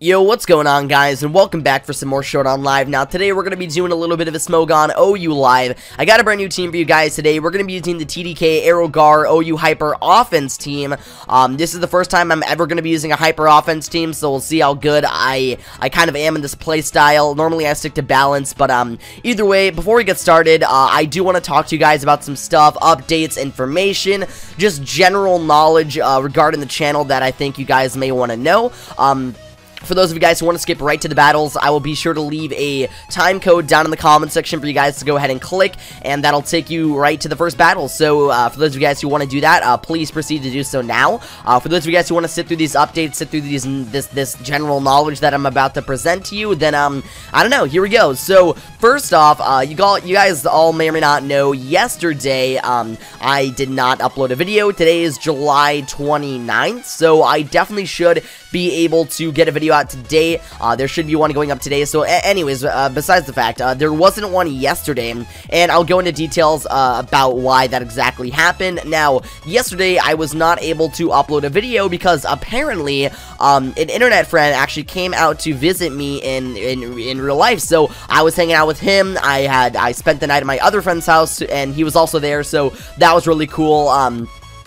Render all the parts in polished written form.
Yo, what's going on, guys, and welcome back for some more Showdown Live. Now, today we're going to be doing a little bit of a Smogon OU Live. I got a brand new team for you guys today. We're going to be using the TDK AeroGar OU Hyper Offense team. This is the first time I'm ever going to be using a Hyper Offense team, so we'll see how good I kind of am in this play style. Normally, I stick to balance, but either way, before we get started, I do want to talk to you guys about some stuff, updates, information, just general knowledge regarding the channel that I think you guys may want to know. For those of you guys who want to skip right to the battles, I will be sure to leave a time code down in the comment section for you guys to go ahead and click, and that'll take you right to the first battle. So, for those of you guys who want to do that, please proceed to do so now. For those of you guys who want to sit through these updates, sit through this general knowledge that I'm about to present to you, then, I don't know, here we go. So, first off, you guys all may or may not know, yesterday, I did not upload a video. Today is July 29th, so I definitely should be able to get a video out today. There should be one going up today. So anyways, besides the fact, there wasn't one yesterday, and I'll go into details about why that exactly happened. Now, yesterday I was not able to upload a video because apparently an internet friend actually came out to visit me in real life. So I was hanging out with him. I spent the night at my other friend's house, and he was also there, so that was really cool.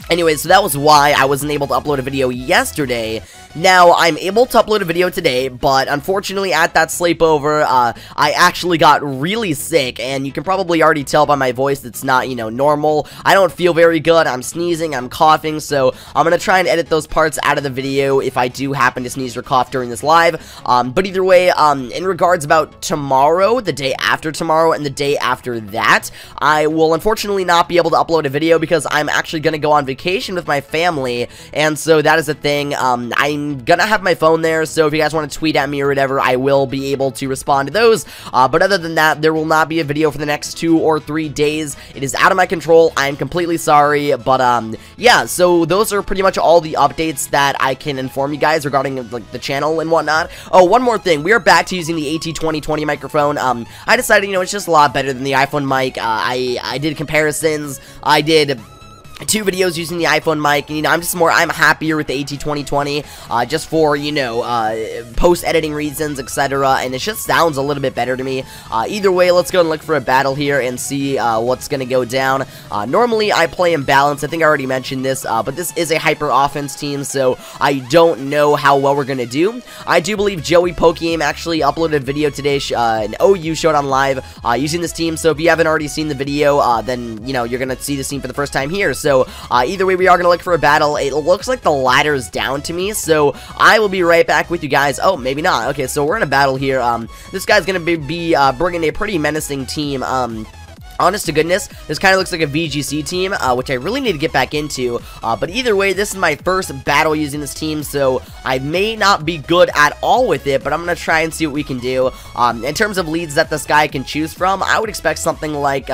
Anyways, so that was why I wasn't able to upload a video yesterday. Now, I'm able to upload a video today, but unfortunately at that sleepover, I actually got really sick, and you can probably already tell by my voice it's not, you know, normal. I don't feel very good. I'm sneezing, I'm coughing, so I'm gonna try and edit those parts out of the video if I do happen to sneeze or cough during this live. But either way, in regards about tomorrow, the day after tomorrow, and the day after that, I will unfortunately not be able to upload a video because I'm actually gonna go on vacation with my family, and so that is a thing. I'm gonna have my phone there, so if you guys want to tweet at me or whatever, I will be able to respond to those. But other than that, there will not be a video for the next 2 or 3 days. It is out of my control. I'm completely sorry, but yeah, so those are pretty much all the updates that I can inform you guys regarding like the channel and whatnot. Oh, one more thing, we are back to using the AT2020 microphone. I decided, you know, it's just a lot better than the iPhone mic. I did comparisons. I did 2 videos using the iPhone mic, and, you know, I'm happier with the AT2020, just for, you know, post-editing reasons, etc., and it just sounds a little bit better to me. Either way, let's go and look for a battle here and see, what's gonna go down. Normally, I play in balance. I think I already mentioned this, but this is a hyper offense team, so I don't know how well we're gonna do. I do believe Joey Pokegame actually uploaded a video today, an OU Showdown Live, using this team, so if you haven't already seen the video, then, you know, you're gonna see this team for the first time here. So, either way, we are going to look for a battle. It looks like the ladder's down to me, so I will be right back with you guys. Oh, maybe not. Okay, so we're in a battle here. This guy's going to be bringing a pretty menacing team. Honest to goodness, this kind of looks like a VGC team, which I really need to get back into, but either way, this is my first battle using this team, so I may not be good at all with it, but I'm going to try and see what we can do. In terms of leads that this guy can choose from, I would expect something like,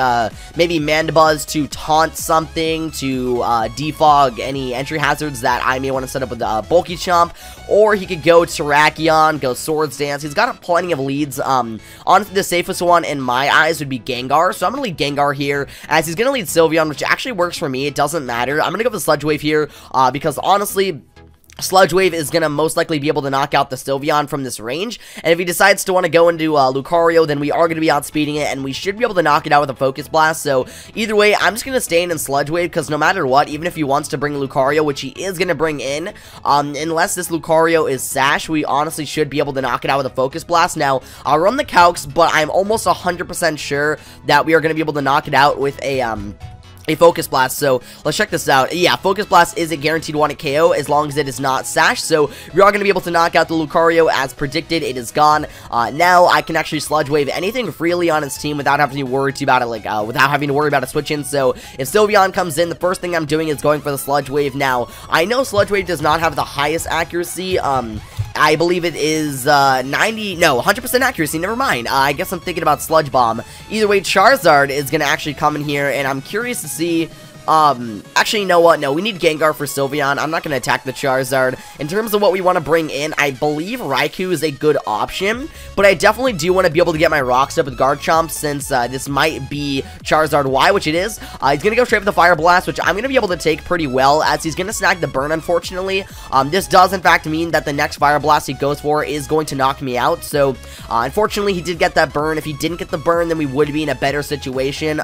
maybe Mandibuzz to taunt something, to defog any entry hazards that I may want to set up with Bulky Chomp, or he could go Terrakion, go Swords Dance. He's got plenty of leads. Honestly, the safest one in my eyes would be Gengar, so I'm going to lead Gengar here, as he's going to lead Sylveon, which actually works for me. It doesn't matter. I'm going to go with the Sludge Wave here, because honestly, Sludge Wave is going to most likely be able to knock out the Sylveon from this range, and if he decides to want to go into Lucario, then we are going to be outspeeding it, and we should be able to knock it out with a Focus Blast. So either way, I'm just going to stay in Sludge Wave, because no matter what, even if he wants to bring Lucario, which he is going to bring in, unless this Lucario is Sash, we honestly should be able to knock it out with a Focus Blast. Now, I'll run the calcs, but I'm almost 100% sure that we are going to be able to knock it out with a Focus Blast. So let's check this out. Yeah, Focus Blast is a guaranteed 1-hit KO as long as it is not Sash, so we are going to be able to knock out the Lucario as predicted. It is gone. Now I can actually Sludge Wave anything freely on his team without having to worry about it, like without having to worry about a switch in. So if Sylveon comes in, the first thing I'm doing is going for the Sludge Wave. Now I know Sludge Wave does not have the highest accuracy. I believe it is 100% accuracy, never mind. I guess I'm thinking about Sludge Bomb. Either way, Charizard is going to actually come in here, and I'm curious to see Actually, you know what? No, we need Gengar for Sylveon. I'm not going to attack the Charizard. In terms of what we want to bring in, I believe Raikou is a good option, but I definitely do want to be able to get my rocks up with Garchomp since this might be Charizard Y, which it is. He's going to go straight for the Fire Blast, which I'm going to be able to take pretty well, as he's going to snag the burn, unfortunately. This does, in fact, mean that the next Fire Blast he goes for is going to knock me out, so unfortunately, he did get that burn. If he didn't get the burn, then we would be in a better situation.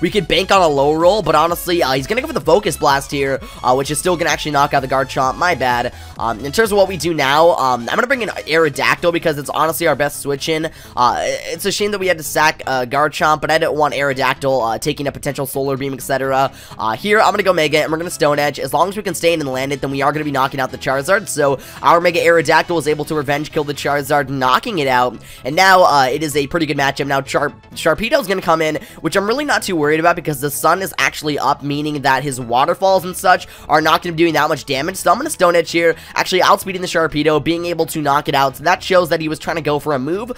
We could bank on a low roll, but honestly, he's going to go for the Focus Blast here, which is still going to actually knock out the Garchomp. My bad. In terms of what we do now, I'm going to bring in Aerodactyl because it's honestly our best switch-in. It's a shame that we had to sack Garchomp, but I didn't want Aerodactyl taking a potential Solar Beam, etc. Here, I'm going to go Mega, and we're going to Stone Edge. As long as we can stay in and land it, then we are going to be knocking out the Charizard. So, our Mega Aerodactyl was able to revenge kill the Charizard, knocking it out. And now, it is a pretty good matchup. Now, Sharpedo is going to come in, which I'm really not too worried about because the sun is actually up, meaning that his waterfalls and such are not going to be doing that much damage. So I'm going to Stone Edge here, actually outspeeding the Sharpedo, being able to knock it out. So that shows that he was trying to go for a move.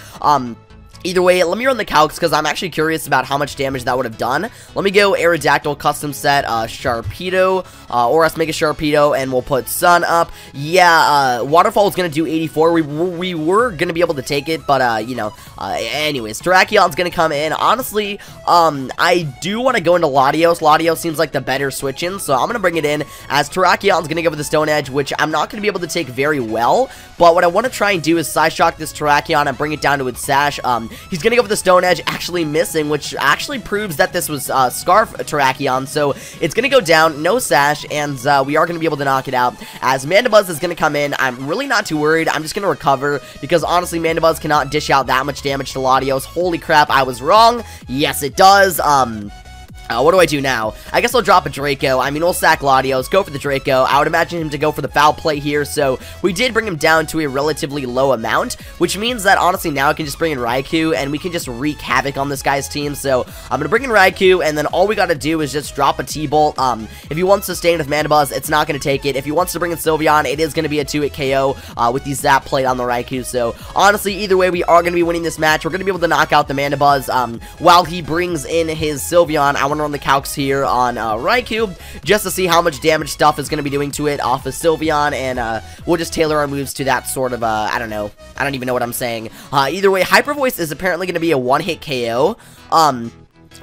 Either way, let me run the calcs because I'm actually curious about how much damage that would have done. Let me go Aerodactyl custom set, Sharpedo, or us make a Sharpedo, and we'll put Sun up. Yeah, Waterfall is going to do 84. We were going to be able to take it, but, you know, anyways, Terrakions going to come in. Honestly, I do want to go into Latios. Latios seems like the better switch-in, so I'm going to bring it in as Terrakion's going to go for the Stone Edge, which I'm not going to be able to take very well, but what I want to try and do is Psyshock this Terrakion and bring it down to its Sash. He's going to go for the Stone Edge, actually missing, which actually proves that this was Scarf Terrakion, so it's going to go down, no Sash, and we are going to be able to knock it out, as Mandibuzz is going to come in. I'm really not too worried. I'm just going to recover, because honestly, Mandibuzz cannot dish out that much damage to Latios. Holy crap, I was wrong. Yes, it does. What do I do now? I guess I'll drop a Draco. I mean, we'll sack Latios, go for the Draco. I would imagine him to go for the Foul Play here, so we did bring him down to a relatively low amount, which means that, honestly, now I can just bring in Raikou, and we can just wreak havoc on this guy's team, so I'm going to bring in Raikou, and then all we got to do is just drop a T-Bolt. If he wants to stay with Mandibuzz, it's not going to take it. If he wants to bring in Sylveon, it is going to be a 2-hit KO with the Zap Plate on the Raikou, so honestly, either way, we are going to be winning this match. We're going to be able to knock out the Mandibuzz while he brings in his Sylveon. I want to run the calcs here on Raikou just to see how much damage stuff is going to be doing to it off of Sylveon, and we'll just tailor our moves to that sort of, I don't know. I don't even know what I'm saying. Either way, Hyper Voice is apparently going to be a one-hit KO.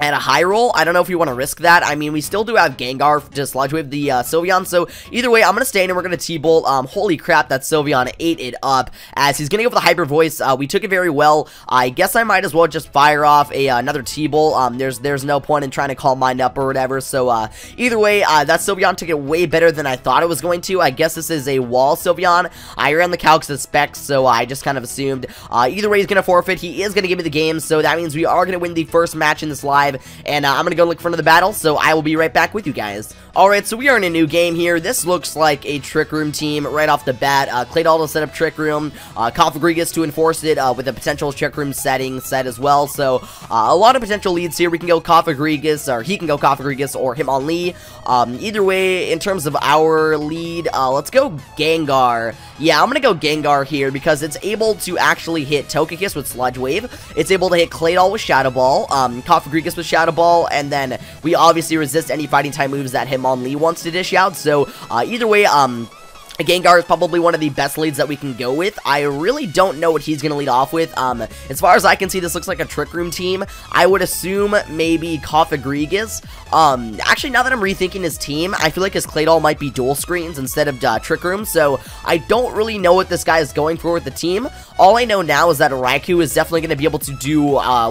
At a high roll, I don't know if we want to risk that. I mean, we still do have Gengar to Sludge Wave the Sylveon, so either way, I'm going to stay in and we're going to T-Bolt. Holy crap, that Sylveon ate it up, as he's going to go for the Hyper Voice. We took it very well. I guess I might as well just fire off another T-Bolt. There's no point in trying to call mine up or whatever, so either way, that Sylveon took it way better than I thought it was going to. I guess this is a wall Sylveon. I ran the calcs as specs, so I just kind of assumed. Either way, he's going to forfeit. He is going to give me the game, so that means we are going to win the first match in this live. And I'm going to go look for another battle, so I will be right back with you guys. Alright, so we are in a new game here. This looks like a Trick Room team right off the bat. Claydol to set up Trick Room, Cofagrigus to enforce it with a potential Trick Room setting set as well. So, a lot of potential leads here. We can go Cofagrigus, or he can go Cofagrigus, or Hitmonlee. Either way, in terms of our lead, let's go Gengar. Yeah, I'm going to go Gengar here because it's able to actually hit Togekiss with Sludge Wave. It's able to hit Claydol with Shadow Ball, Cofagrigus with Shadow Ball, and then we obviously resist any fighting type moves that Hitmonlee wants to dish out. So, either way, Gengar is probably one of the best leads that we can go with. I really don't know what he's going to lead off with. As far as I can see, this looks like a Trick Room team. I would assume maybe Cofagrigus. Actually, now that I'm rethinking his team, I feel like his Claydol might be dual screens instead of Trick Room, so I don't really know what this guy is going for with the team. All I know now is that Raikou is definitely going to be able to do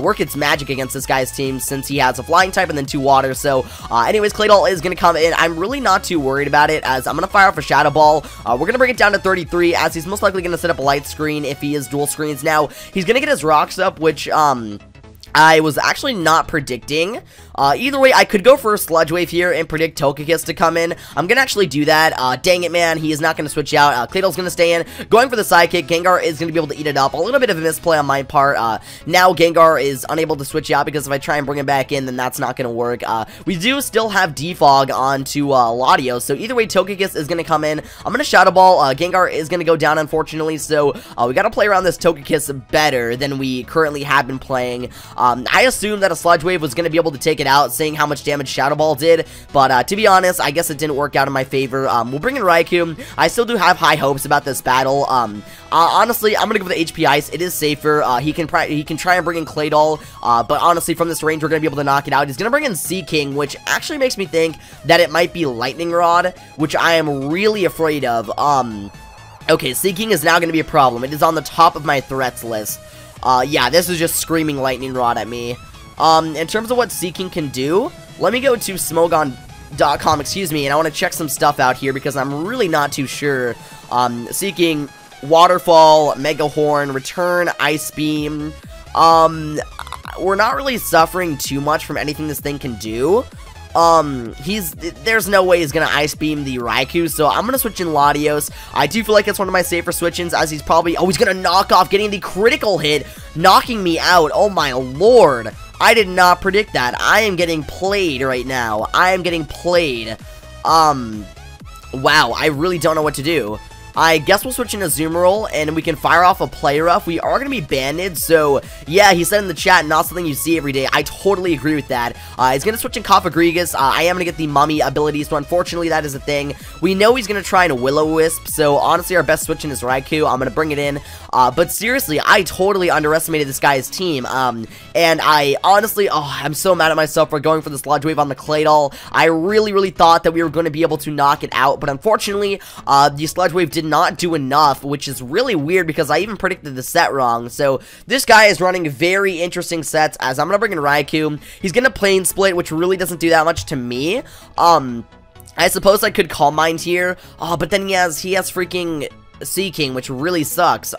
work its magic against this guy's team since he has a flying type and then 2 water. So, anyways, Claydol is going to come in. I'm really not too worried about it, as I'm going to fire off a Shadow Ball. We're going to bring it down to 33, as he's most likely going to set up a light screen if he is dual screens. Now, he's going to get his rocks up, which, I was actually not predicting. Either way, I could go for a Sludge Wave here and predict Togekiss to come in. I'm gonna actually do that. Dang it, man. He is not gonna switch out. Claydol's gonna stay in. Going for the Sidekick. Gengar is gonna be able to eat it up. A little bit of a misplay on my part. Now Gengar is unable to switch out because if I try and bring him back in, then that's not gonna work. We do still have Defog onto Latios, so either way, Togekiss is gonna come in. I'm gonna Shadow Ball. Gengar is gonna go down, unfortunately, so we gotta play around this Togekiss better than we currently have been playing. I assumed that a Sludge Wave was going to be able to take it out, seeing how much damage Shadow Ball did, but to be honest, I guess it didn't work out in my favor. We'll bring in Raikou. I still do have high hopes about this battle. Honestly, I'm gonna go with the HP Ice. It is safer. He can try and bring in Claydol, but honestly, from this range, we're gonna be able to knock it out. He's gonna bring in Seaking, which actually makes me think that it might be Lightning Rod, which I am really afraid of. Okay, Seaking is now gonna be a problem. It is on the top of my threats list. Yeah, this is just screaming Lightning Rod at me. In terms of what Seaking can do, let me go to Smogon.com, excuse me, and I want to check some stuff out here because I'm really not too sure. Seaking, Waterfall, Mega Horn, Return, Ice Beam. We're not really suffering too much from anything this thing can do. There's no way he's gonna Ice Beam the Raikou, so I'm gonna switch in Latios. I do feel like it's one of my safer switch-ins, as he's probably, he's gonna knock off, getting the critical hit, knocking me out. Oh my lord. I did not predict that. I am getting played right now. I am getting played. Wow, I really don't know what to do. I guess we'll switch into Azumarill, and we can fire off a Play Rough. We are going to be banded, so yeah, he said in the chat, not something you see every day. I totally agree with that. He's going to switch in Cofagrigus. I am going to get the Mummy ability, so unfortunately that is a thing. We know he's going to try and Will-O-Wisp, so honestly our best switch in is Raikou. I'm going to bring it in, but seriously, I totally underestimated this guy's team, and I honestly, I'm so mad at myself for going for the Sludge Wave on the Claydol. I really thought that we were going to be able to knock it out, but unfortunately, the Sludge Wave did not do enough, which is really weird because I even predicted the set wrong. So this guy is running very interesting sets, as I'm gonna bring in Raikou. He's gonna Plane Split, which really doesn't do that much to me. I suppose I could Calm Mind here, but then he has freaking Seaking, which really sucks.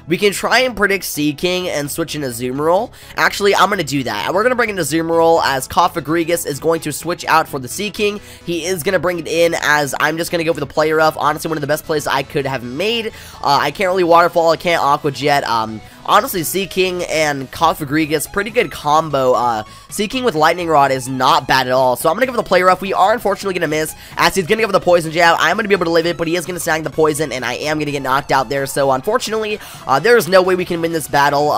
We can try and predict Seaking and switch in Azumarill. Actually, I'm going to do that. We're going to bring in Azumarill, as Cofagrigus is going to switch out for the Seaking. He is going to bring it in, as I'm just going to go for the Play Rough. Honestly, one of the best plays I could have made. I can't really Waterfall, I can't Aqua Jet. Honestly, Seaking and Cofagrigus, pretty good combo. Seaking with Lightning Rod is not bad at all. So I'm going to go for the Play Rough. We are unfortunately going to miss, as he's going to go for the Poison Jab. I'm going to be able to live it, but he is going to snag the Poison, and I am going to get knocked out there. So unfortunately, there's no way we can win this battle.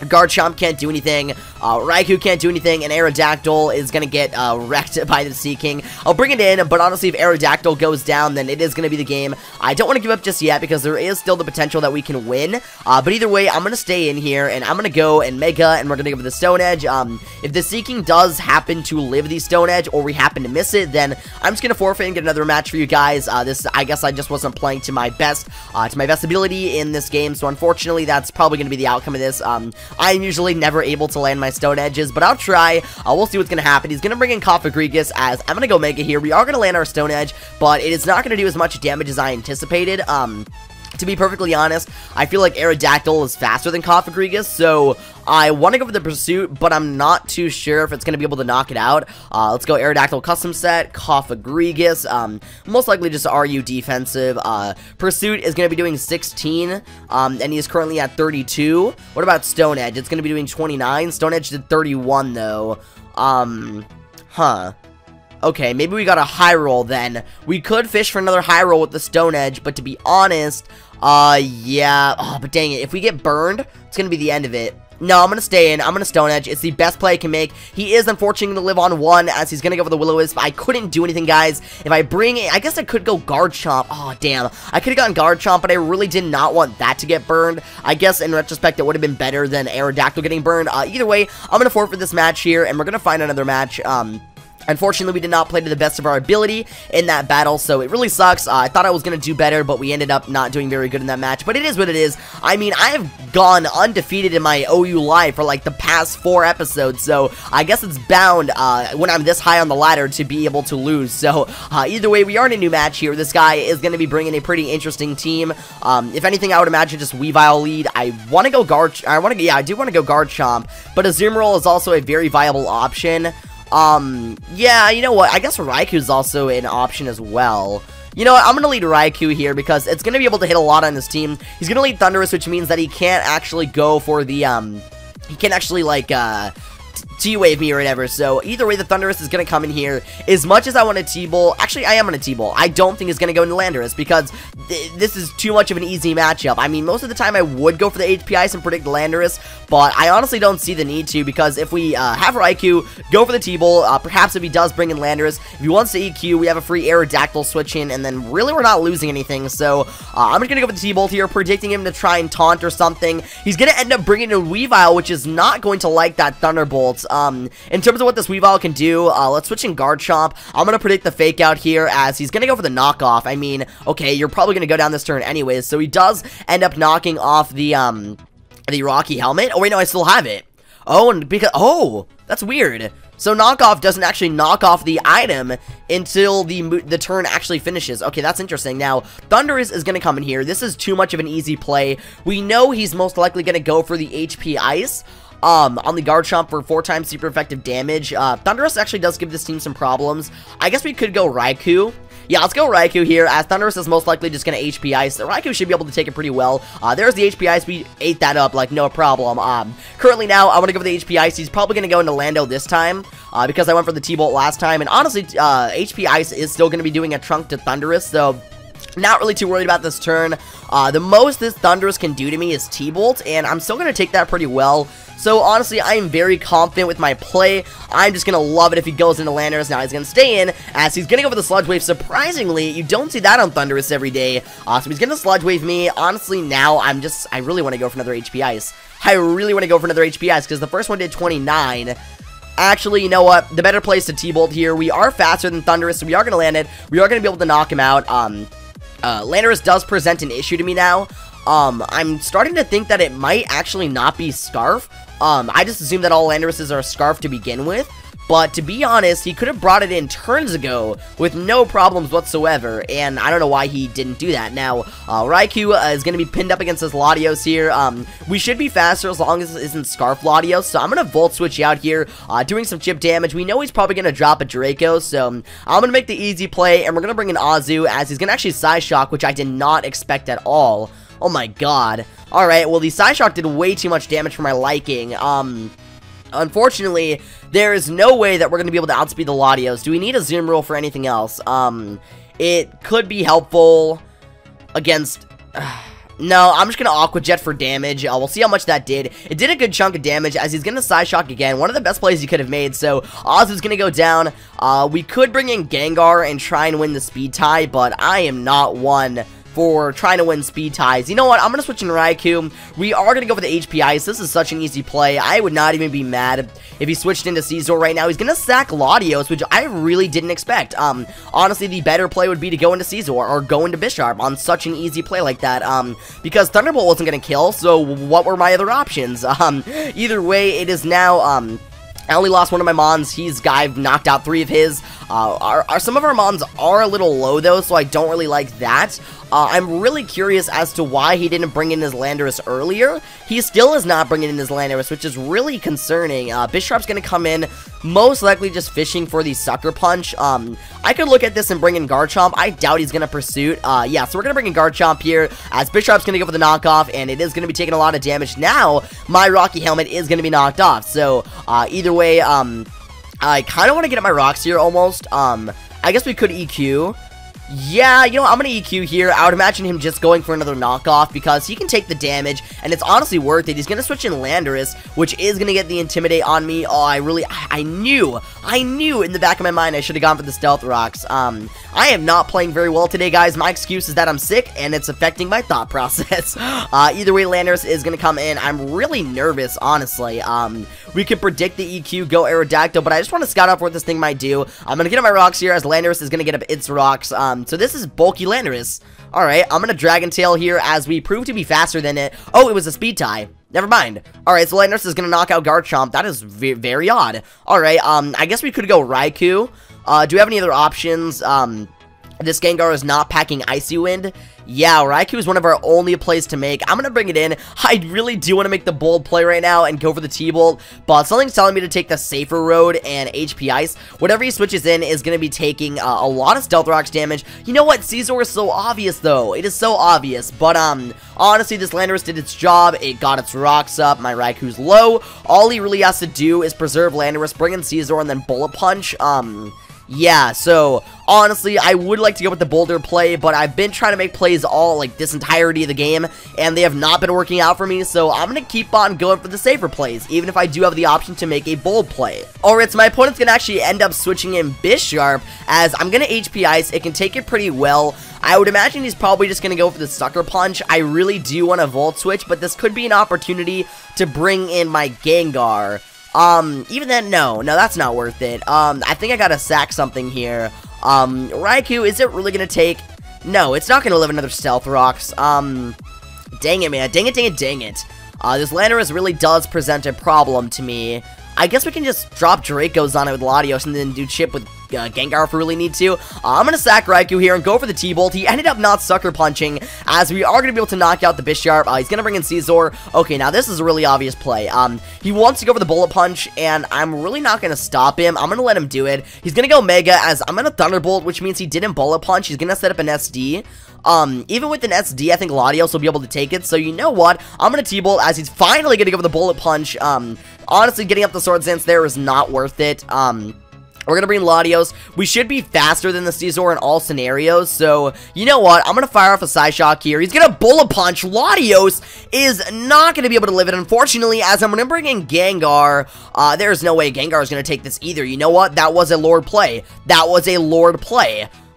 Garchomp can't do anything, Raikou can't do anything, and Aerodactyl is gonna get wrecked by the Seaking. I'll bring it in, but honestly, if Aerodactyl goes down, then it is gonna be the game. I don't want to give up just yet, because there is still the potential that we can win, but either way, I'm gonna stay in here, and I'm gonna go and Mega, and we're gonna go for the Stone Edge. If the Seaking does happen to live the Stone Edge, or we happen to miss it, then I'm just gonna forfeit and get another match for you guys. I guess I just wasn't playing to my best ability in this game, so unfortunately, that's probably gonna be the outcome of this. I'm usually never able to land my Stone Edges, but I'll try. We'll see what's going to happen. He's going to bring in Cofagrigus, as I'm going to go Mega here. We are going to land our Stone Edge, but it is not going to do as much damage as I anticipated. To be perfectly honest, I feel like Aerodactyl is faster than Cofagrigus, so I want to go for the Pursuit, but I'm not too sure if it's going to be able to knock it out. Let's go Aerodactyl custom set, Cofagrigus, most likely just RU defensive. Pursuit is going to be doing 16, and he is currently at 32. What about Stone Edge? It's going to be doing 29. Stone Edge did 31, though. Okay, maybe we got a high roll then. We could fish for another high roll with the Stone Edge, but to be honest, yeah. But dang it, if we get burned, it's gonna be the end of it. No, I'm gonna stay in. I'm gonna Stone Edge. It's the best play I can make. He is unfortunately gonna live on 1, as he's gonna go for the Will-O-Wisp. I couldn't do anything, guys. If I bring it, I guess I could go Garchomp. Oh, damn. I could have gotten Garchomp, but I really did not want that to get burned. I guess in retrospect, it would have been better than Aerodactyl getting burned. Either way, I'm gonna forfeit this match here, and we're gonna find another match. Unfortunately, we did not play to the best of our ability in that battle, so it really sucks. I thought I was going to do better, but we ended up not doing very good in that match. But it is what it is. I mean, I have gone undefeated in my OU live for like the past 4 episodes, so I guess it's bound when I'm this high on the ladder to be able to lose. So either way, we are in a new match here. This guy is going to be bringing a pretty interesting team. If anything, I would imagine just Weavile lead. I want to go I do want to go Garchomp, but Azumarill is also a very viable option. Yeah, you know what, I guess Raikou's also an option as well. You know what, I'm gonna lead Raikou here, because it's gonna be able to hit a lot on this team. He's gonna lead Thundurus, which means that he can't actually go for the, he can't actually, like, T-Wave me or whatever. So either way, the Thundurus is going to come in here. As much as I want to T-Bolt, actually I am going to T-Bolt. I don't think it's going to go into Landorus because this is too much of an easy matchup. I mean, most of the time I would go for the HP Ice and predict Landorus, but I honestly don't see the need to, because if we have Raikou, go for the T-Bolt, perhaps if he does bring in Landorus, if he wants to EQ, we have a free Aerodactyl switch in, and then really we're not losing anything. So I'm just going to go with the T-Bolt here, predicting him to try and taunt or something. He's going to end up bringing in Weavile, which is not going to like that Thunderbolt. In terms of what this Weavile can do, let's switch in Garchomp. I'm going to predict the Fake Out here, as he's going to go for the knockoff. I mean, okay, you're probably going to go down this turn anyways, so he does end up knocking off the Rocky Helmet. Oh, wait, no, I still have it. Oh, and because, oh, that's weird. So knockoff doesn't actually knock off the item until the turn actually finishes. Okay, that's interesting. Now, Thundurus is going to come in here. This is too much of an easy play. We know he's most likely going to go for the HP Ice on the Garchomp for 4 times super effective damage. Thundurus actually does give this team some problems. I guess we could go Raikou. Yeah, let's go Raikou here, as Thundurus is most likely just going to HP Ice. The Raikou should be able to take it pretty well. There's the HP Ice. We ate that up, like, no problem. Currently now, I want to go for the HP Ice. He's probably going to go into Lando this time, because I went for the T-Bolt last time. And honestly, HP Ice is still going to be doing a Trunk to Thundurus, so not really too worried about this turn. The most this Thundurus can do to me is T-Bolt, and I'm still going to take that pretty well. So, honestly, I am very confident with my play. I'm just going to love it if he goes into Landorus. Now, he's going to stay in, as he's going to go for the Sludge Wave. Surprisingly, you don't see that on Thundurus every day. So, he's going to Sludge Wave me. Honestly, now, I really want to go for another HP Ice. I really want to go for another HP Ice, because the first one did 29. Actually, you know what? The better play is to T-Bolt here. We are faster than Thundurus, so we are going to land it. We are going to be able to knock him out. Landorus does present an issue to me now. I'm starting to think that it might actually not be Scarf. I just assumed that all Landoruses are Scarf to begin with, but to be honest, he could have brought it in turns ago with no problems whatsoever, and I don't know why he didn't do that. Now, Raikou is going to be pinned up against this Latios here. We should be faster as long as it isn't Scarf Latios, so I'm going to Volt Switch out here, doing some chip damage. We know he's probably going to drop a Draco, so I'm going to make the easy play, and we're going to bring in Azu, as he's going to actually Psyshock, which I did not expect at all. Oh my god. Alright, well, the Psyshock did way too much damage for my liking. Unfortunately, there is no way that we're going to be able to outspeed the Latios. Do we need a Zoom Rule for anything else? It could be helpful against... No, I'm just going to Aqua Jet for damage. We'll see how much that did. It did a good chunk of damage, as he's going to Psyshock again. One of the best plays he could have made, so Azu's going to go down. We could bring in Gengar and try and win the speed tie, but I am not one for trying to win speed ties. You know what? I'm going to switch in Raikou. We are going to go for the HP Ice. This is such an easy play. I would not even be mad if he switched into Scizor right now. He's going to sack Latios, which I really didn't expect. Honestly, the better play would be to go into Scizor or go into Bisharp on such an easy play like that, because Thunderbolt wasn't going to kill, so what were my other options? Either way, it is now, I only lost one of my Mons. I've knocked out 3 of his. Some of our Mons are a little low, though, so I don't really like that. I'm really curious as to why he didn't bring in his Landorus earlier. He still is not bringing in his Landorus, which is really concerning. Bisharp's going to come in, most likely just fishing for the Sucker Punch. I could look at this and bring in Garchomp. I doubt he's going to Pursuit. Yeah, so we're going to bring in Garchomp here, as Bisharp's going to go for the knockoff, and it is going to be taking a lot of damage. Now, my Rocky Helmet is going to be knocked off, so either way, I kind of want to get at my rocks here, almost. I guess we could EQ. Yeah, you know what, I'm going to EQ here. I would imagine him just going for another knockoff, because he can take the damage, and it's honestly worth it. He's going to switch in Landorus, which is going to get the Intimidate on me. Oh, I knew in the back of my mind I should have gone for the Stealth Rocks. I am not playing very well today, guys. My excuse is that I'm sick, and it's affecting my thought process. Either way, Landorus is going to come in. I'm really nervous, honestly. We could predict the EQ, go Aerodactyl, but I just want to scout out what this thing might do. I'm going to get up my rocks here, as Landorus is going to get up its rocks. So this is bulky Landorus. Alright, I'm going to Dragon Tail here, as we prove to be faster than it. Oh, it was a speed tie. Never mind. Alright, so Landorus is going to knock out Garchomp. That is very odd. Alright, I guess we could go Raikou. Do we have any other options? This Gengar is not packing Icy Wind. Yeah, Raikou is one of our only plays to make. I'm gonna bring it in. I really do want to make the bold play right now and go for the T-Bolt, but something's telling me to take the safer road and HP Ice. Whatever he switches in is gonna be taking a lot of Stealth Rocks damage. You know what? Scizor is so obvious, though. It is so obvious, but honestly, this Landorus did its job. It got its rocks up. My Raikou's low. All he really has to do is preserve Landorus, bring in Scizor, and then Bullet Punch. Yeah, so, honestly, I would like to go with the Boulder play, but I've been trying to make plays all, like, this entirety of the game, and they have not been working out for me, so I'm gonna keep on going for the safer plays, even if I do have the option to make a bold play. Alright, so my opponent's gonna actually end up switching in Bisharp, as I'm gonna HP Ice. It can take it pretty well. I would imagine he's probably just gonna go for the Sucker Punch. I really do want to Volt Switch, but this could be an opportunity to bring in my Gengar. Even then, no, that's not worth it. I think I gotta sack something here. Raikou, is it really gonna take? No, it's not gonna live another Stealth Rocks. Dang it, man. Dang it. This Landorus really does present a problem to me. I guess we can just drop Dracos on it with Latios and then do chip with Gengar if we really need to. I'm going to sack Raikou here and go for the T-Bolt. He ended up not Sucker Punching, as we are going to be able to knock out the Bisharp. He's going to bring in Scizor. Okay, now this is a really obvious play. He wants to go for the Bullet Punch, and I'm really not going to stop him. I'm going to let him do it. He's going to go Mega, as I'm going to Thunderbolt, which means he didn't Bullet Punch. He's going to set up an SD. Even with an SD, I think Latios will be able to take it. So you know what? I'm going to T-Bolt, as he's finally going to go for the Bullet Punch. Honestly, getting up the Sword Dance there is not worth it. We're going to bring Latios. We should be faster than the Scizor in all scenarios. So, you know what? I'm going to fire off a Psyshock here. He's going to Bullet Punch. Latios is not going to be able to live it, unfortunately, as I'm going to bring in Gengar. There's no way Gengar is going to take this either. You know what? That was a Lord play.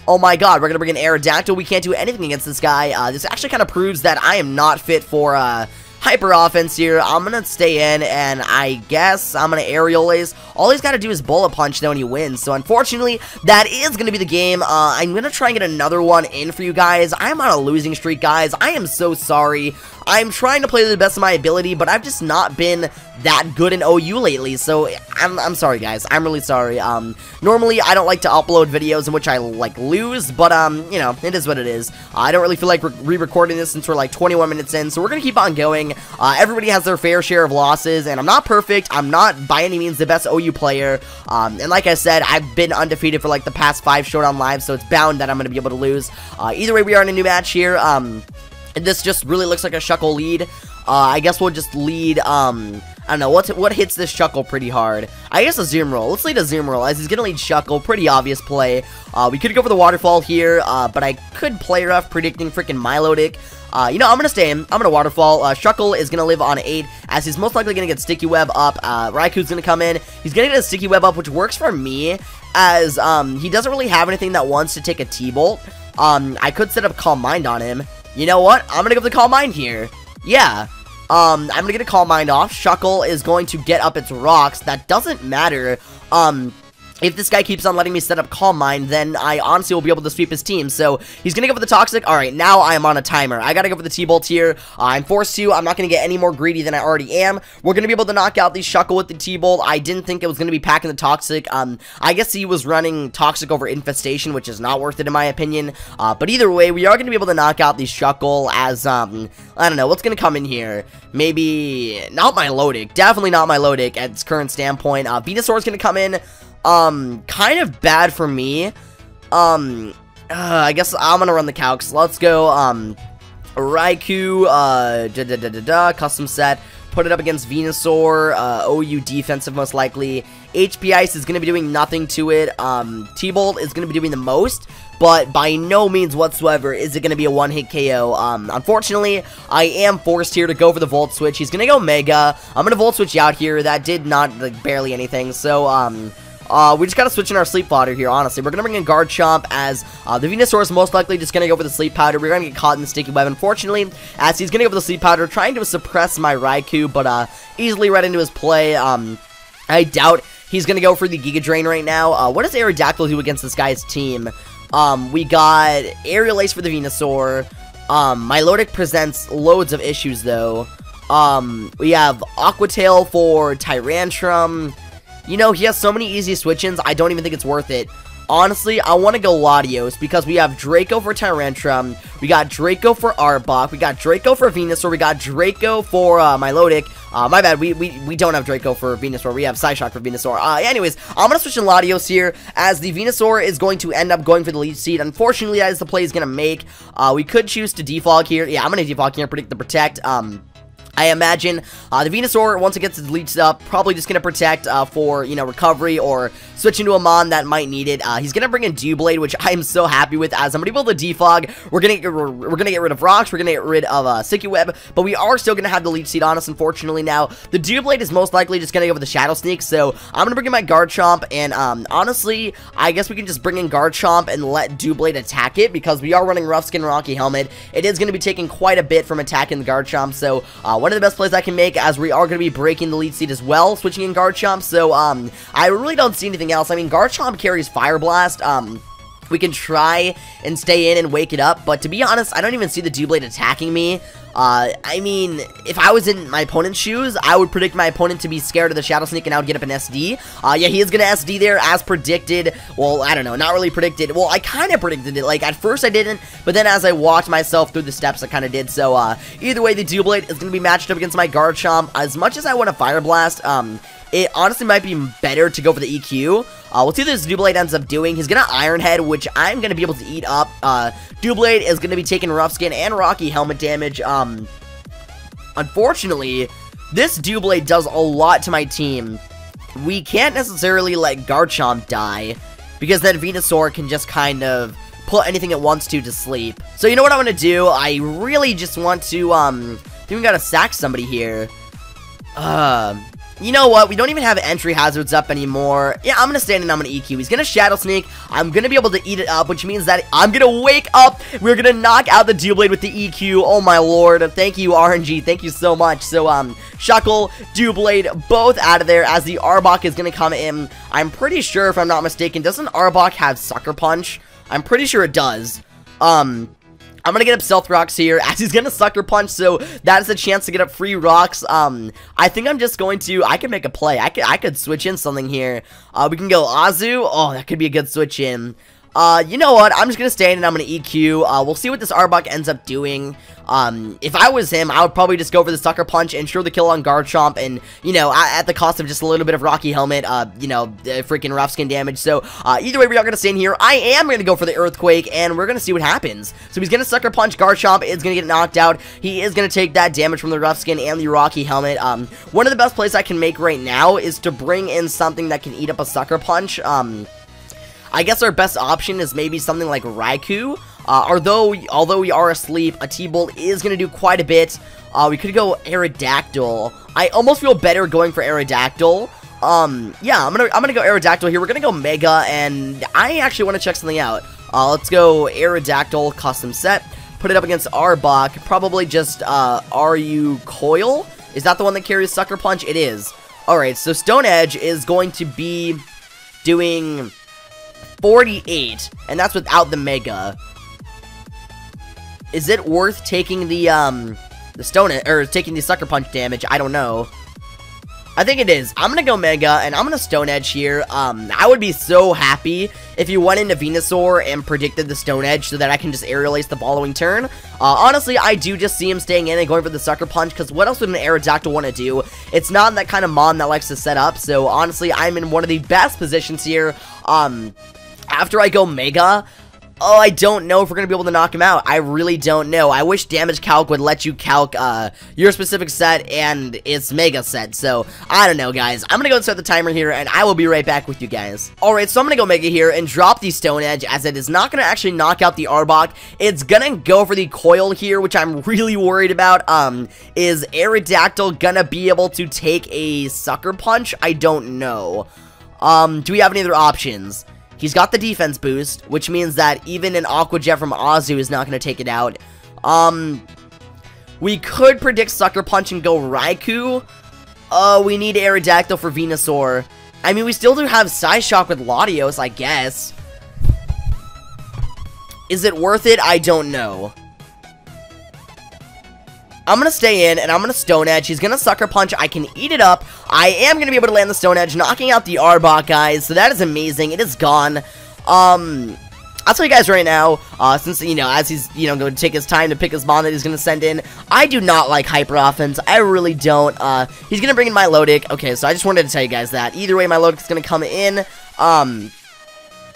Oh my god, we're going to bring in Aerodactyl. We can't do anything against this guy. This actually kind of proves that I am not fit for Hyper Offense here. I'm going to stay in, and I guess I'm going to Aerial Ace. All he's got to do is Bullet Punch, though, and he wins. So, unfortunately, that is going to be the game. I'm going to try and get another one in for you guys. I'm on a losing streak, guys. I am so sorry. I'm trying to play to the best of my ability, but I've just not been that good in OU lately, so I'm sorry, guys. I'm really sorry. Normally, I don't like to upload videos in which I, like, lose, but, you know, it is what it is. I don't really feel like re-recording this since we're, like, 21 minutes in, so we're gonna keep on going. Everybody has their fair share of losses, and I'm not perfect. I'm not, by any means, the best OU player, and like I said, I've been undefeated for, like, the past 5 Showdown Lives, so it's bound that I'm gonna be able to lose. Either way, we are in a new match here. And this just really looks like a Shuckle lead. I guess we'll just lead, I don't know, what hits this Shuckle pretty hard? I guess a Zoom Roll. Let's lead a Zoom Roll, as he's gonna lead Shuckle. Pretty obvious play. We could go for the Waterfall here, but I could play rough predicting freaking Milotic. You know, I'm gonna stay in. I'm gonna Waterfall. Shuckle is gonna live on 8, as he's most likely gonna get Sticky Web up. Raikou's gonna come in. He's gonna get a Sticky Web up, which works for me, as, he doesn't really have anything that wants to take a T-Bolt. I could set up Calm Mind on him. You know what? I'm gonna go for the Calm Mind here. Yeah. I'm gonna get a Calm Mind off. Shuckle is going to get up its rocks. That doesn't matter. If this guy keeps on letting me set up Calm Mind, then I honestly will be able to sweep his team. So, he's gonna go for the Toxic. Alright, now I am on a timer. I gotta go for the T-Bolt here. I'm forced to. I'm not gonna get any more greedy than I already am. We're gonna be able to knock out these Shuckle with the T-Bolt. I didn't think it was gonna be packing the Toxic. I guess he was running Toxic over Infestation, which is not worth it in my opinion. But either way, we are gonna be able to knock out these Shuckle as, I don't know, what's gonna come in here? Maybe, not Milotic. Definitely not Milotic at its current standpoint. Venusaur's gonna come in. Kind of bad for me. I guess I'm gonna run the calcs. Let's go, Raikou, custom set. Put it up against Venusaur, OU defensive most likely. HP Ice is gonna be doing nothing to it. T-Bolt is gonna be doing the most, but by no means whatsoever is it going to be a one-hit KO. Unfortunately, I am forced here to go for the Volt Switch. He's going to go Mega. I'm going to Volt Switch out here. That did not, like, barely anything. So, we just got to switch in our Sleep Powder here, honestly. We're going to bring in Garchomp, as the Venusaur is most likely just going to go for the Sleep Powder. We're going to get caught in the Sticky Web, unfortunately, as he's going to go for the Sleep Powder, trying to suppress my Raikou, but easily right into his play. I doubt he's going to go for the Giga Drain right now. What does Aerodactyl do against this guy's team? We got Aerial Ace for the Venusaur. Milotic presents loads of issues, though. We have Aqua Tail for Tyrantrum. You know, he has so many easy switch-ins, I don't even think it's worth it. honestly, I want to go Latios because we have Draco for Tyrantrum, we got Draco for Arbok, we got Draco for Venusaur, we got Draco for Milotic. My bad, we don't have Draco for Venusaur, we have Psyshock for Venusaur. Anyways, I'm going to switch in Latios here, as the Venusaur is going to end up going for the lead seed. Unfortunately, that is the play he's going to make. We could choose to defog here. Yeah, I'm going to defog here and predict the Protect. I imagine the Venusaur, once it gets its leads up, probably just going to protect for, you know, recovery or switch into a Mon that might need it. He's going to bring in Doublade, which I'm so happy with, as I'm going to be able to defog. We're going to get rid of Rocks, we're going to get rid of Sticky Web, but we are still going to have the lead seed on us, unfortunately. Now, the Doublade is most likely just going to go with the Shadow Sneak, so I'm going to bring in my Garchomp, and honestly, I guess we can just bring in Garchomp and let Doublade attack it, because we are running Rough Skin Rocky Helmet. It is going to be taking quite a bit from attacking the Garchomp, so one of the best plays I can make, as we are going to be breaking the lead seed as well, switching in Garchomp, so I really don't see anything else. I mean, Garchomp carries Fire Blast. We can try and stay in and wake it up, but to be honest, I don't even see the Doublade attacking me. I mean, if I was in my opponent's shoes, I would predict my opponent to be scared of the Shadow Sneak, and I would get up an SD. Yeah, he is gonna SD there, as predicted. Well, I don't know, not really predicted. Well, I kind of predicted it. Like, at first I didn't, but then as I walked myself through the steps, I kind of did. So, either way, the Doublade is gonna be matched up against my Garchomp. As much as I want a Fire Blast, it honestly might be better to go for the EQ. We'll see what this Doublade ends up doing. He's gonna Iron Head, which I'm gonna be able to eat up. Doublade is gonna be taking Rough Skin and Rocky Helmet damage. Unfortunately, this Doublade does a lot to my team. We can't necessarily let Garchomp die, because then Venusaur can just kind of put anything it wants to sleep. So you know what I'm gonna do? I really just want to, I think we gotta sack somebody here. You know what? We don't even have entry hazards up anymore. Yeah, I'm going to stand and I'm going to EQ. He's going to Shadow Sneak. I'm going to be able to eat it up, which means that I'm going to wake up. We're going to knock out the Doublade with the EQ. Oh, my lord. Thank you, RNG. Thank you so much. So, Shuckle, Doublade, both out of there, as the Arbok is going to come in. I'm pretty sure, if I'm not mistaken, doesn't Arbok have Sucker Punch? I'm pretty sure it does. I'm gonna get up Stealth Rocks here, as he's gonna Sucker Punch, so that is a chance to get up free Rocks. I think I'm just going to, I can make a play. I could switch in something here. We can go Azu. Oh, that could be a good switch in. You know what? I'm just gonna stay in and I'm gonna EQ. We'll see what this Arbok ends up doing. If I was him, I would probably just go for the Sucker Punch, ensure the kill on Garchomp, and, you know, at the cost of just a little bit of Rocky Helmet, you know, freaking Rough Skin damage. So, either way, we are gonna stay in here. I am gonna go for the Earthquake, and we're gonna see what happens. So, he's gonna Sucker Punch Garchomp, is gonna get knocked out. He is gonna take that damage from the Rough Skin and the Rocky Helmet. One of the best plays I can make right now is to bring in something that can eat up a Sucker Punch. I guess our best option is maybe something like Raikou. Although we are asleep, a T-Bolt is going to do quite a bit. We could go Aerodactyl. I almost feel better going for Aerodactyl. Yeah, I'm gonna go Aerodactyl here. We're gonna go Mega, and I actually want to check something out. Let's go Aerodactyl custom set. Put it up against Arbok. Probably just RU Coil. Is that the one that carries Sucker Punch? It is. Alright, so Stone Edge is going to be doing 48, and that's without the Mega. Is it worth taking the Stone Edge, or taking the Sucker Punch damage? I don't know. I think it is. I'm gonna go Mega, and I'm gonna Stone Edge here. I would be so happy if you went into Venusaur and predicted the Stone Edge so that I can just Aerial Ace the following turn. Honestly, I do just see him staying in and going for the Sucker Punch, because what else would an Aerodactyl want to do? It's not that kind of Mon that likes to set up, so honestly, I'm in one of the best positions here. After I go Mega, oh, I don't know if we're going to be able to knock him out. I really don't know. I wish Damage Calc would let you calc your specific set and its Mega set. So, I don't know, guys. I'm going to go and start the timer here, and I will be right back with you guys. Alright, so I'm going to go Mega here and drop the Stone Edge, as it is not going to actually knock out the Arbok. It's going to go for the Coil here, which I'm really worried about. Is Aerodactyl going to be able to take a Sucker Punch? I don't know. Do we have any other options? He's got the defense boost, which means that even an Aqua Jet from Azu is not going to take it out. We could predict Sucker Punch and go Raikou. We need Aerodactyl for Venusaur. I mean, we still do have Psyshock with Latios, I guess. Is it worth it? I don't know. I'm going to stay in, and I'm going to Stone Edge. He's going to Sucker Punch. I can eat it up. I am going to be able to land the Stone Edge, knocking out the Arbok, guys. So that is amazing. It is gone. I'll tell you guys right now, since, you know, as he's, you know, going to take his time to pick his Mon that he's going to send in, I do not like Hyper Offense. I really don't. He's going to bring in my Milotic. Okay, so I just wanted to tell you guys that. Either way, my Milotic's going to come in.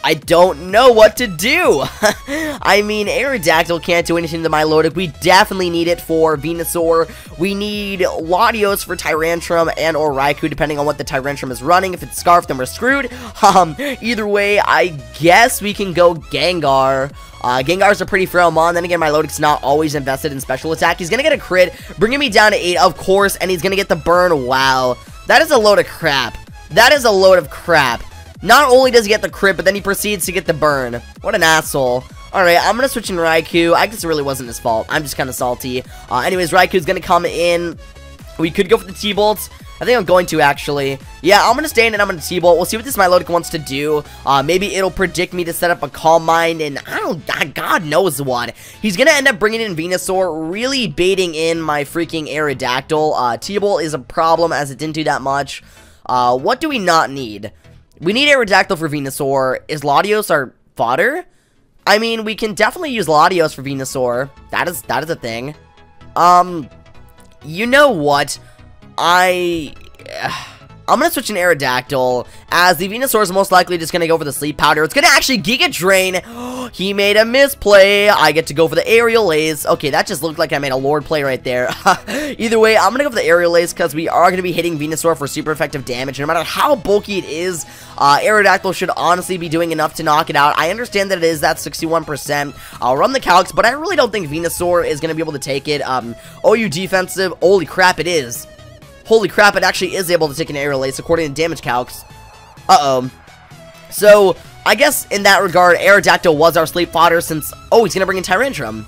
I don't know what to do. I mean, Aerodactyl can't do anything to my Milotic. We definitely need it for Venusaur. We need Latios for Tyrantrum and or Raikou, depending on what the Tyrantrum is running. If it's Scarf, then we're screwed. Either way, I guess we can go Gengar. Gengar's a pretty frail Mon. Then again, my Milotic's not always invested in special attack. He's gonna get a crit, bringing me down to 8, of course, and he's gonna get the burn. Wow. That is a load of crap. That is a load of crap. Not only does he get the crit, but then he proceeds to get the burn. What an asshole. Alright, I'm gonna switch in Raikou. I guess it really wasn't his fault. I'm just kind of salty. Anyways, Raikou's gonna come in. We could go for the T-Bolts. I think I'm going to, actually. Yeah, I'm gonna stay in and I'm gonna T-Bolt. We'll see what this Milotic wants to do. Maybe it'll predict me to set up a Calm Mind, and God knows what. He's gonna end up bringing in Venusaur, really baiting in my freaking Aerodactyl. T-Bolt is a problem, as it didn't do that much. What do we not need? We need Aerodactyl for Venusaur. Is Latios our fodder? I mean, we can definitely use Latios for Venusaur. That is a thing. You know what? I'm gonna switch an Aerodactyl, as the Venusaur is most likely just gonna go for the Sleep Powder. It's gonna actually Giga Drain. He made a misplay. I get to go for the Aerial Ace. Okay, that just looked like I made a Lord play right there. Either way, I'm gonna go for the Aerial Ace, because we are gonna be hitting Venusaur for super effective damage. No matter how bulky it is, Aerodactyl should honestly be doing enough to knock it out. I understand that it is that 61%. I'll run the calcs, but I really don't think Venusaur is gonna be able to take it. OU defensive. Holy crap, it is. Holy crap, it actually is able to take an Aerial Ace according to damage calcs. Uh-oh. So, I guess in that regard, Aerodactyl was our sleep fodder since... Oh, he's gonna bring in Tyrantrum.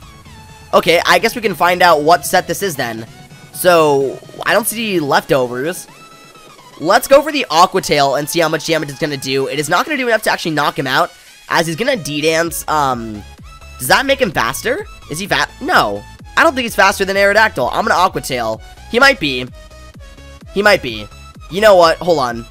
Okay, I guess we can find out what set this is then. So, I don't see leftovers. Let's go for the Aqua Tail and see how much damage it's gonna do. It is not gonna do enough to actually knock him out, as he's gonna D-Dance. Does that make him faster? Is he fast? No. I don't think he's faster than Aerodactyl. I'm gonna Aqua Tail. He might be. He might be. You know what? Hold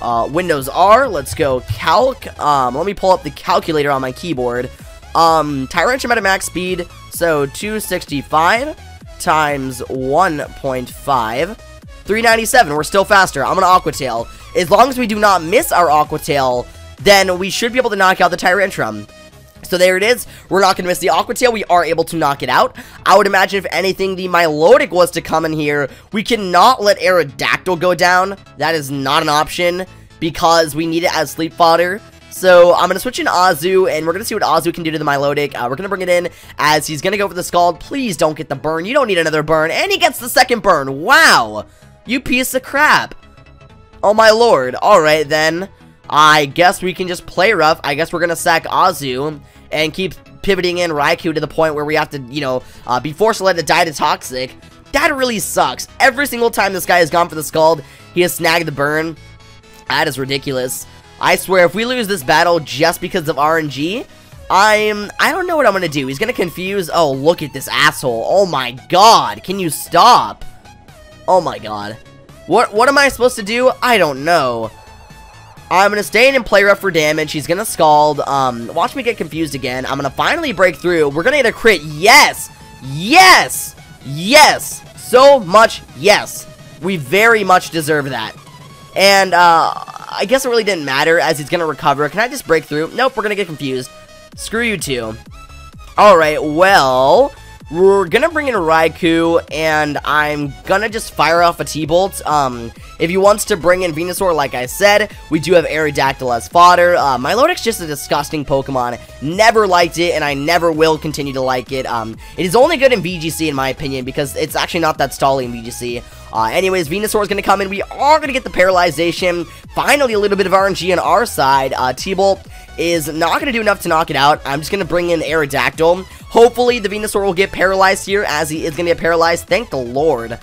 on. Windows R. Let's go calc. Let me pull up the calculator on my keyboard. Tyrantrum at a max speed. So 265 times 1.5. 397. We're still faster. I'm gonna Aqua Tail. As long as we do not miss our Aqua Tail, then we should be able to knock out the Tyrantrum. So there it is. We're not going to miss the Aqua Tail. We are able to knock it out. I would imagine if anything, the Milotic was to come in here. We cannot let Aerodactyl go down. That is not an option because we need it as sleep fodder. So I'm going to switch in Azu, and we're going to see what Azu can do to the Milotic. We're going to bring it in as he's going to go for the Scald. Please don't get the burn. You don't need another burn. And he gets the second burn. Wow. You piece of crap. Oh my lord. Alright then. I guess we can just play rough. I guess we're going to sack Azu and keep pivoting in Raikou to the point where we have to, you know, be forced to let it die to Toxic. That really sucks. Every single time this guy has gone for the Scald, he has snagged the burn. That is ridiculous. I swear, if we lose this battle just because of RNG, I don't know what I'm going to do. He's going to confuse. Oh, look at this asshole. Oh my god. Can you stop? Oh my god. What am I supposed to do? I don't know. I'm going to stay in and play rough for damage. He's going to Scald. Watch me get confused again. I'm going to finally break through. We're going to get a crit. Yes! Yes! Yes! So much yes. We very much deserve that. And, I guess it really didn't matter as he's going to recover. Can I just break through? Nope, we're going to get confused. Screw you two. Alright, well... We're gonna bring in a Raikou, and I'm gonna just fire off a T-Bolt. If he wants to bring in Venusaur, like I said, we do have Aerodactyl as fodder. Milotic's just a disgusting Pokemon. Never liked it, and I never will continue to like it. It is only good in VGC, in my opinion, because it's actually not that stally in VGC. Anyways, Venusaur is gonna come in. We are gonna get the Paralyzation. Finally, a little bit of RNG on our side. T-Bolt is not gonna do enough to knock it out. I'm just gonna bring in Aerodactyl. Hopefully, the Venusaur will get paralyzed here, as he is going to get paralyzed. Thank the Lord.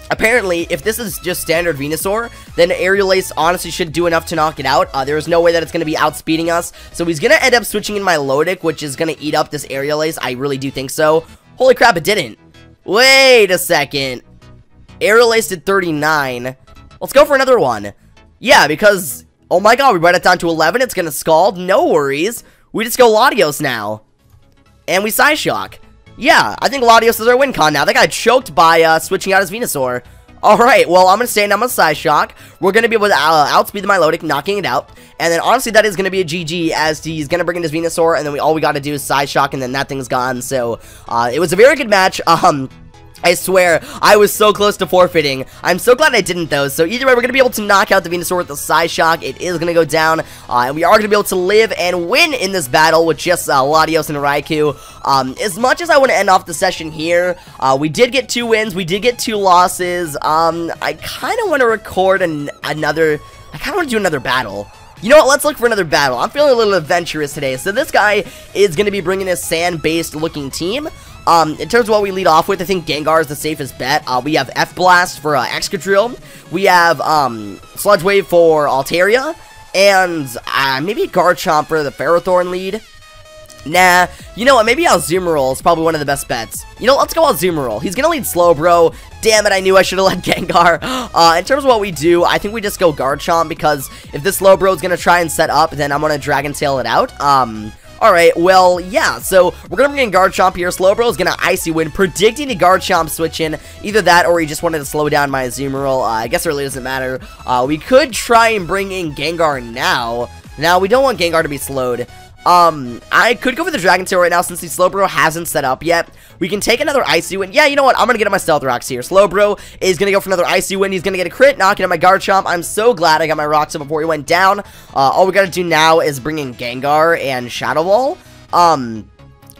Apparently, if this is just standard Venusaur, then Aerial Ace honestly should do enough to knock it out. There is no way that it's going to be outspeeding us. So he's going to end up switching in my Milotic, which is going to eat up this Aerial Ace. I really do think so. Holy crap, it didn't. Wait a second. Aerial Ace did 39. Let's go for another one. Yeah, because Oh my god, we brought it down to 11. It's gonna Scald. No worries. We just go Latios now. And we Psyshock. Yeah, I think Latios is our win con now. That got choked by switching out his Venusaur. Alright, well, I'm gonna stay and I'm gonna Psyshock. We're gonna be able to outspeed the Milotic, knocking it out. And then, honestly, that is gonna be a GG, as he's gonna bring in his Venusaur, and then all we gotta do is Psyshock, and then that thing's gone. So, it was a very good match. I swear, I was so close to forfeiting. I'm so glad I didn't, though. So either way, we're going to be able to knock out the Venusaur with the Psyshock. It is going to go down, and we are going to be able to live and win in this battle with just Latios and Raikou. As much as I want to end off the session here, we did get 2 wins. We did get 2 losses. I kind of want to record another... I kind of want to do another battle. You know what, let's look for another battle. I'm feeling a little adventurous today. So this guy is going to be bringing a sand-based looking team. In terms of what we lead off with, I think Gengar is the safest bet. We have F-Blast for Excadrill. We have Sludge Wave for Altaria. And maybe Garchomp for the Ferrothorn lead. Nah, you know what, maybe Azumarill is probably one of the best bets. You know, let's go Azumarill. He's gonna lead Slowbro. Damn it, I knew I should have led Gengar. In terms of what we do, I think we just go Garchomp, because if this Slowbro is gonna try and set up, then I'm gonna Dragon Tail it out. Alright, well, yeah, so we're gonna bring in Garchomp here. Slowbro is gonna Icy Wind, predicting the Garchomp switch in. Either that, or he just wanted to slow down my Azumarill. I guess it really doesn't matter. We could try and bring in Gengar now. Now, we don't want Gengar to be slowed. I could go for the Dragon Tail right now since the Slowbro hasn't set up yet. We can take another Icy Wind. Yeah, you know what? I'm gonna get my Stealth Rocks here. Slowbro is gonna go for another Icy Wind. He's gonna get a crit, knocking out my Garchomp. I'm so glad I got my Rocks up before he went down. All we gotta do now is bring in Gengar and Shadow Ball.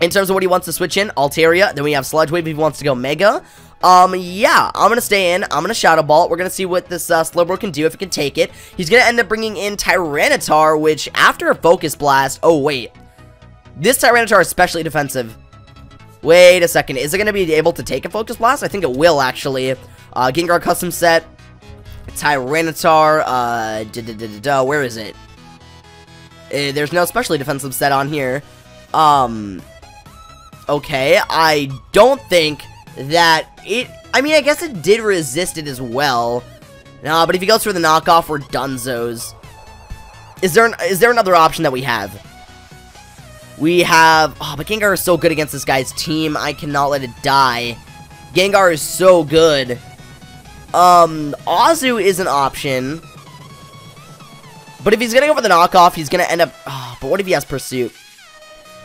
In terms of what he wants to switch in, Altaria. Then we have Sludge Wave if he wants to go Mega. Yeah, I'm gonna stay in. I'm gonna Shadow Ball. We're gonna see what this Slowbro can do, if it can take it. He's gonna end up bringing in Tyranitar, which after a Focus Blast... Oh, wait. This Tyranitar is especially defensive. Wait a second. Is it gonna be able to take a Focus Blast? I think it will, actually. Gengar Custom Set. Tyranitar. Where is it? There's no specially defensive set on here. Okay. I don't think that it... I mean, I guess it did resist it as well. No, but if he goes for the knockoff, we're dunzos. Is there another option that we have? We have... Oh, but Gengar is so good against this guy's team. I cannot let it die. Gengar is so good. Azu is an option. But if he's gonna go for the knockoff, he's gonna end up... Oh, but what if he has Pursuit?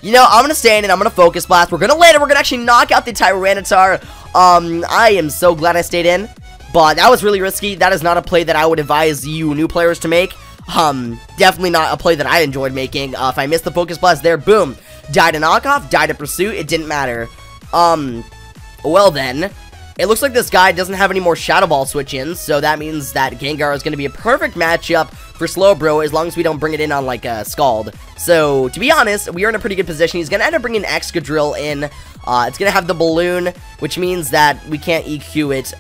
You know, I'm gonna stay in and I'm gonna Focus Blast. We're gonna land it. We're gonna actually knock out the Tyranitar. I am so glad I stayed in. But that was really risky. That is not a play that I would advise you new players to make. Definitely not a play that I enjoyed making. If I missed the Focus Blast there, boom. Died a knockoff, died a Pursuit. It didn't matter. Well then. It looks like this guy doesn't have any more Shadow Ball switch-ins, so that means that Gengar is going to be a perfect matchup for Slowbro as long as we don't bring it in on, like, Scald. So, to be honest, we are in a pretty good position. He's going to end up bringing Excadrill in. It's going to have the Balloon, which means that we can't EQ it.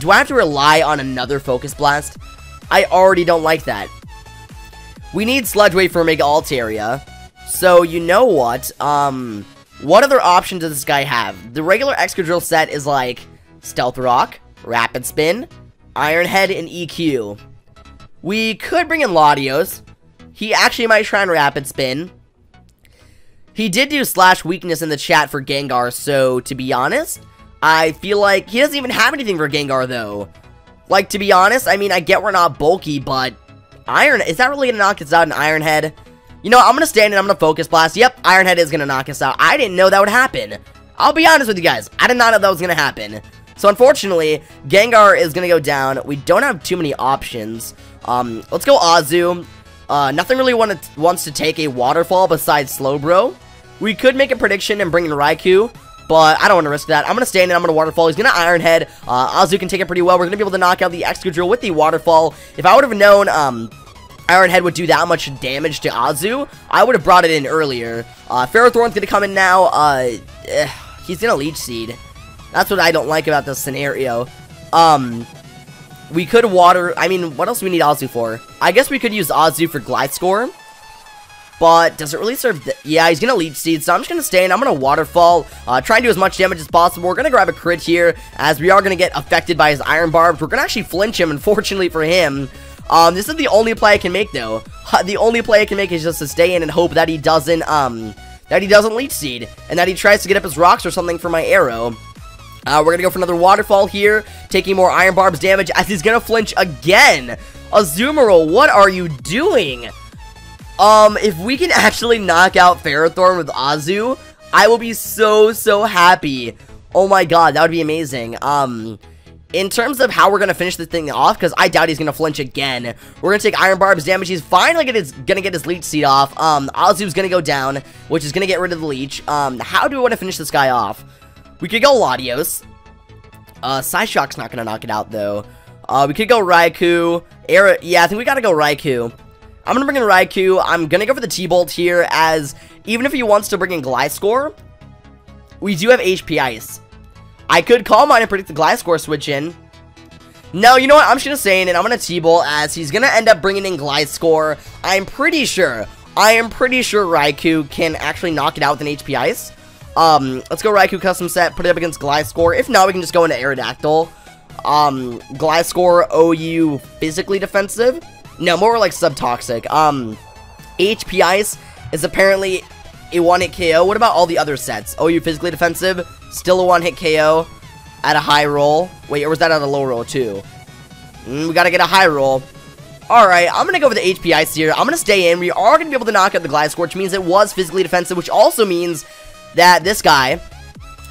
Do I have to rely on another Focus Blast? I already don't like that. We need Sludge Wave for Mega Altaria. So, you know what? What other option does this guy have? The regular Excadrill set is like Stealth Rock, Rapid Spin, Iron Head, and EQ. We could bring in Latios. He actually might try and Rapid Spin. He did do Slash Weakness in the chat for Gengar, so to be honest, I feel like he doesn't even have anything for Gengar, though. Like, to be honest, I mean, I get we're not bulky, but is that really going to knock us out in Iron Head? You know, I'm going to stand and I'm going to Focus Blast. Yep, Iron Head is going to knock us out. I didn't know that would happen. I'll be honest with you guys. I did not know that was going to happen. So, unfortunately, Gengar is going to go down. We don't have too many options. Let's go Azu. Nothing really wants to take a Waterfall besides Slowbro. We could make a prediction and bring in Raikou, but I don't want to risk that. I'm going to stand and I'm going to Waterfall. He's going to Iron Head. Azu can take it pretty well. We're going to be able to knock out the Excadrill with the Waterfall. If I would have known, Iron Head would do that much damage to Azu, I would have brought it in earlier. Ferrothorn's going to come in now. He's going to Leech Seed. That's what I don't like about this scenario. We could water... I mean, what else do we need Azu for? I guess we could use Azu for Glide Score. But does it really serve... Yeah, he's going to Leech Seed, so I'm just going to stay and I'm going to Waterfall. Try and do as much damage as possible. We're going to grab a crit here, as we are going to get affected by his Iron Barbs. We're going to actually flinch him, unfortunately for him. This is the only play I can make, though. The only play I can make is just to stay in and hope that he doesn't leech seed, and that he tries to get up his rocks or something for my arrow. We're gonna go for another waterfall here, taking more Iron Barb's damage as he's gonna flinch again. Azumarill, what are you doing? If we can actually knock out Ferrothorn with Azu, I will be so happy. Oh my god, that would be amazing. In terms of how we're gonna finish this thing off, because I doubt he's gonna flinch again, we're gonna take Iron Barb's damage. He's finally gonna get his leech seed off. Azu's gonna go down, which is gonna get rid of the leech. How do we want to finish this guy off? We could go Latios. Psyshock's not gonna knock it out, though. We could go Raikou. Yeah, I think we gotta go Raikou. I'm gonna bring in Raikou. I'm gonna go for the T-Bolt here, as even if he wants to bring in Gliscor, we do have HP Ice. I could Calm Mind and predict the Gliscor switch in. No, you know what? I'm just gonna say it, and I'm gonna T-Bolt, as he's gonna end up bringing in Gliscor. I am pretty sure Raikou can actually knock it out with an HP Ice. Let's go Raikou custom set, put it up against Gliscor. If not, we can just go into Aerodactyl. Gliscor, OU physically defensive. No, more like subtoxic. HP Ice is apparently a one-hit KO. What about all the other sets? OU physically defensive, still a one-hit KO at a high roll. Wait, or was that at a low roll too? We gotta get a high roll. Alright, I'm gonna go with the HP Ice here. I'm gonna stay in. We are gonna be able to knock out the Gliscor, which means it was physically defensive, which also means that this guy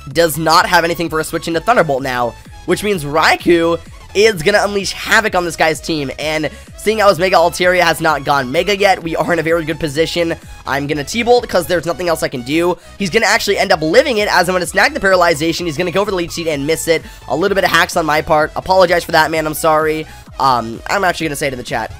does not have anything for a switch into Thunderbolt now, which means Raikou is gonna unleash havoc on this guy's team. And seeing how his Mega Altaria has not gone Mega yet, we are in a very good position. I'm gonna T-Bolt because there's nothing else I can do. He's gonna actually end up living it, as I'm gonna snag the Paralyzation. He's gonna go for the Leech Seed and miss it. A little bit of hacks on my part. Apologize for that, man. I'm sorry. I'm actually gonna say to the chat,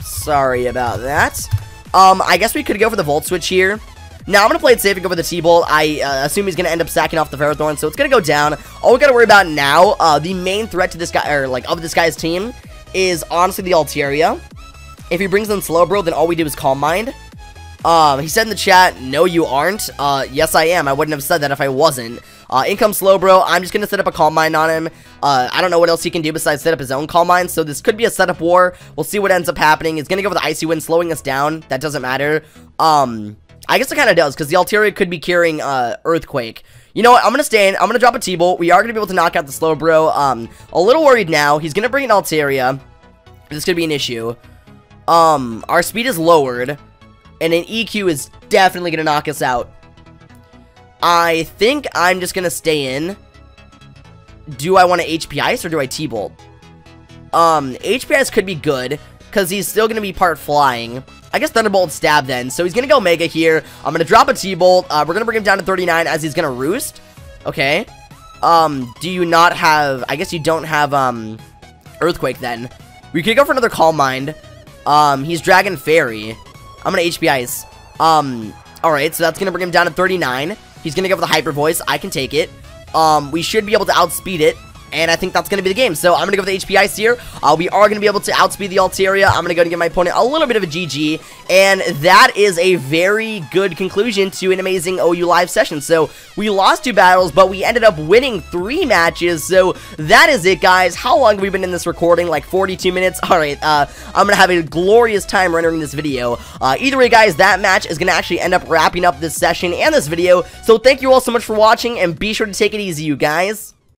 sorry about that. I guess we could go for the Volt Switch here. Now, I'm going to play it safe and go for the T-Bolt. I assume he's going to end up sacking off the Ferrothorn, so it's going to go down. All we got to worry about now, the main threat to this guy, or like of this guy's team, is honestly the Altaria. If he brings in Slowbro, then all we do is Calm Mind. He said in the chat, no, you aren't. Yes, I am. I wouldn't have said that if I wasn't. In comes Slowbro. I'm just going to set up a Calm Mind on him. I don't know what else he can do besides set up his own Calm Mind, so this could be a setup war. We'll see what ends up happening. He's going to go for the Icy Wind, slowing us down. That doesn't matter. I guess it kind of does, because the Altaria could be curing Earthquake. You know what? I'm going to stay in. I'm going to drop a T-Bolt. We are going to be able to knock out the Slowbro. A little worried now. He's going to bring in Altaria. This could be an issue. Our speed is lowered, and an EQ is definitely going to knock us out. I think I'm just going to stay in. Do I want to HP Ice, or do I T-Bolt? HP Ice could be good, because he's still going to be part flying. I guess Thunderbolt Stab then. So he's going to go Mega here. I'm going to drop a T-Bolt. We're going to bring him down to 39 as he's going to Roost. Okay. Do you not have... I guess you don't have, Earthquake then. We could go for another Calm Mind. He's Dragon Fairy. I'm going to HP Ice. Alright, so that's going to bring him down to 39. He's going to go for the Hyper Voice. I can take it. We should be able to outspeed it. And I think that's going to be the game. So I'm going to go with the HP Ice here. We are going to be able to outspeed the Altaria. I'm going to go and give my opponent a little bit of a GG. And that is a very good conclusion to an amazing OU live session. So we lost 2 battles, but we ended up winning 3 matches. So that is it, guys. How long have we been in this recording? Like 42 minutes? Alright, I'm going to have a glorious time rendering this video. Either way, guys, that match is going to actually end up wrapping up this session and this video. So thank you all so much for watching, and be sure to take it easy, you guys.